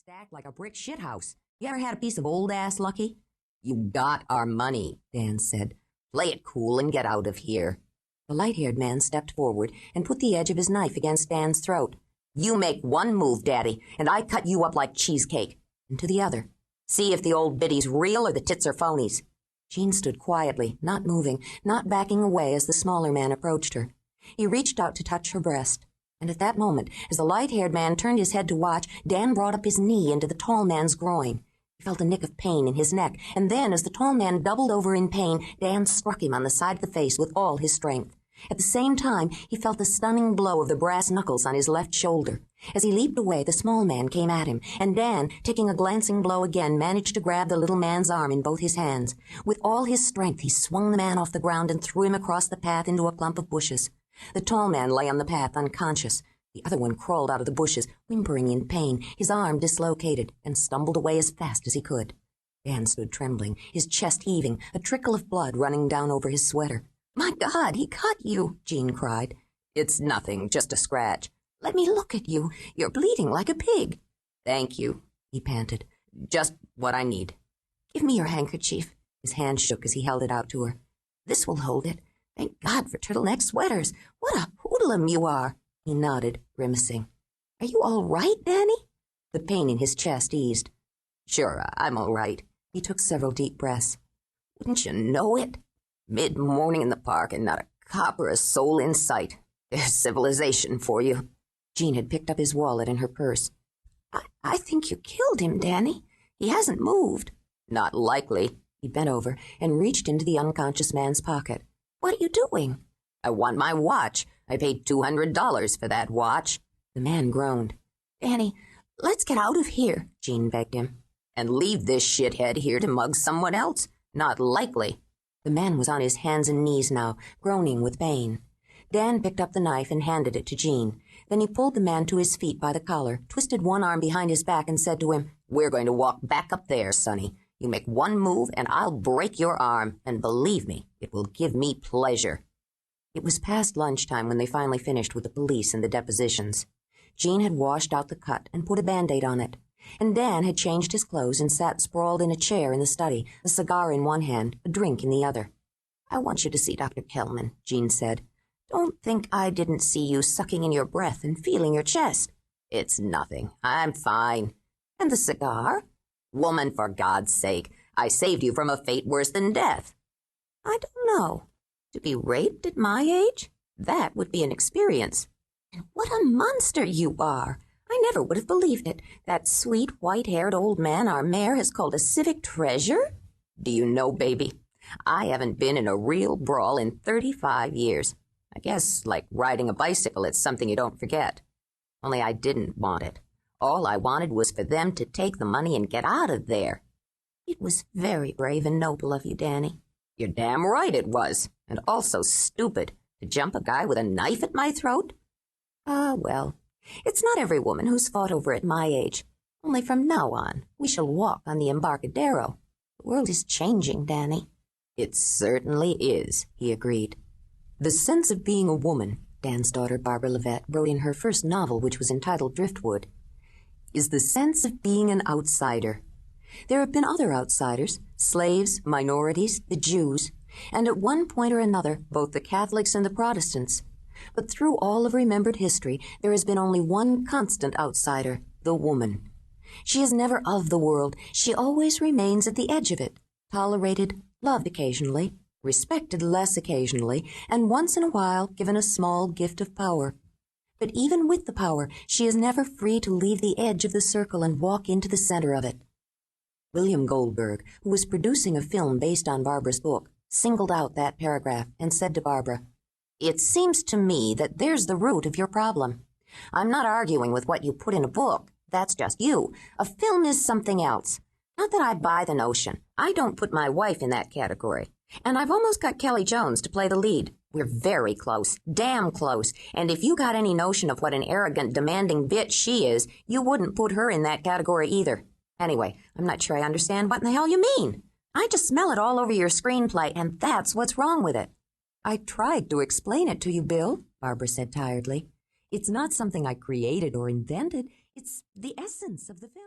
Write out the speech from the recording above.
stacked like a brick shithouse. You ever had a piece of old-ass lucky? You got our money, Dan said. Play it cool and get out of here. The light-haired man stepped forward and put the edge of his knife against Dan's throat. You make one move, Daddy, and I cut you up like cheesecake. And to the other. See if the old biddy's real or the tits are phonies. Jean stood quietly, not moving, not backing away as the smaller man approached her. He reached out to touch her breast. And at that moment, as the light-haired man turned his head to watch, Dan brought up his knee into the tall man's groin. He felt a nick of pain in his neck, and then, as the tall man doubled over in pain, Dan struck him on the side of the face with all his strength. At the same time, he felt the stunning blow of the brass knuckles on his left shoulder. As he leaped away, the small man came at him, and Dan, taking a glancing blow again, managed to grab the little man's arm in both his hands. With all his strength, he swung the man off the ground and threw him across the path into a clump of bushes. The tall man lay on the path, unconscious. The other one crawled out of the bushes, whimpering in pain, his arm dislocated, and stumbled away as fast as he could. Dan stood trembling, his chest heaving, a trickle of blood running down over his sweater. "My God, he cut you!" Jean cried. "It's nothing, just a scratch." "Let me look at you. You're bleeding like a pig." "Thank you," he panted. "Just what I need." "Give me your handkerchief." His hand shook as he held it out to her. "This will hold it. Thank God for turtleneck sweaters. What a hoodlum you are." He nodded, grimacing. "Are you all right, Danny?" The pain in his chest eased. "Sure, I'm all right." He took several deep breaths. "Wouldn't you know it? Mid-morning in the park and not a cop or a soul in sight. There's civilization for you." Jean had picked up his wallet and her purse. I think you killed him, Danny. He hasn't moved." "Not likely." He bent over and reached into the unconscious man's pocket. "What are you doing?" "I want my watch. I paid $200 for that watch." The man groaned. "Danny, let's get out of here," Jean begged him. "And leave this shithead here to mug someone else? Not likely." The man was on his hands and knees now, groaning with pain. Dan picked up the knife and handed it to Jean. Then he pulled the man to his feet by the collar, twisted one arm behind his back, and said to him, "We're going to walk back up there, Sonny. You make one move, and I'll break your arm, and believe me, it will give me pleasure." It was past lunchtime when they finally finished with the police and the depositions. Jean had washed out the cut and put a Band-Aid on it, and Dan had changed his clothes and sat sprawled in a chair in the study, a cigar in one hand, a drink in the other. "I want you to see Dr. Kelman," Jean said. "Don't think I didn't see you sucking in your breath and feeling your chest." "It's nothing. I'm fine." "And the cigar?" "Woman, for God's sake, I saved you from a fate worse than death." "I don't know. To be raped at my age? That would be an experience. And what a monster you are! I never would have believed it. That sweet, white-haired old man our mayor has called a civic treasure?" "Do you know, baby, I haven't been in a real brawl in 35 years. I guess, like riding a bicycle, it's something you don't forget. Only I didn't want it. All I wanted was for them to take the money and get out of there." "It was very brave and noble of you, Danny." "You're damn right it was. And also stupid. To jump a guy with a knife at my throat?" "Ah, well, it's not every woman who's fought over at my age. Only from now on, we shall walk on the Embarcadero. The world is changing, Danny." "It certainly is," he agreed. "The sense of being a woman," Dan's daughter Barbara Lavette wrote in her first novel, which was entitled Driftwood, "is the sense of being an outsider. There have been other outsiders, slaves, minorities, the Jews, and at one point or another, both the Catholics and the Protestants. But through all of remembered history, there has been only one constant outsider, the woman. She is never of the world. She always remains at the edge of it, tolerated, loved occasionally, respected less occasionally, and once in a while given a small gift of power. But even with the power, she is never free to leave the edge of the circle and walk into the center of it." William Goldberg, who was producing a film based on Barbara's book, singled out that paragraph and said to Barbara, "It seems to me that there's the root of your problem. I'm not arguing with what you put in a book. That's just you. A film is something else. Not that I buy the notion. I don't put my wife in that category. And I've almost got Kelly Jones to play the lead. We're very close, damn close. And if you got any notion of what an arrogant, demanding bitch she is, you wouldn't put her in that category either. Anyway, I'm not sure I understand what in the hell you mean. I just smell it all over your screenplay, and that's what's wrong with it." "I tried to explain it to you, Bill," Barbara said tiredly. "It's not something I created or invented. It's the essence of the film."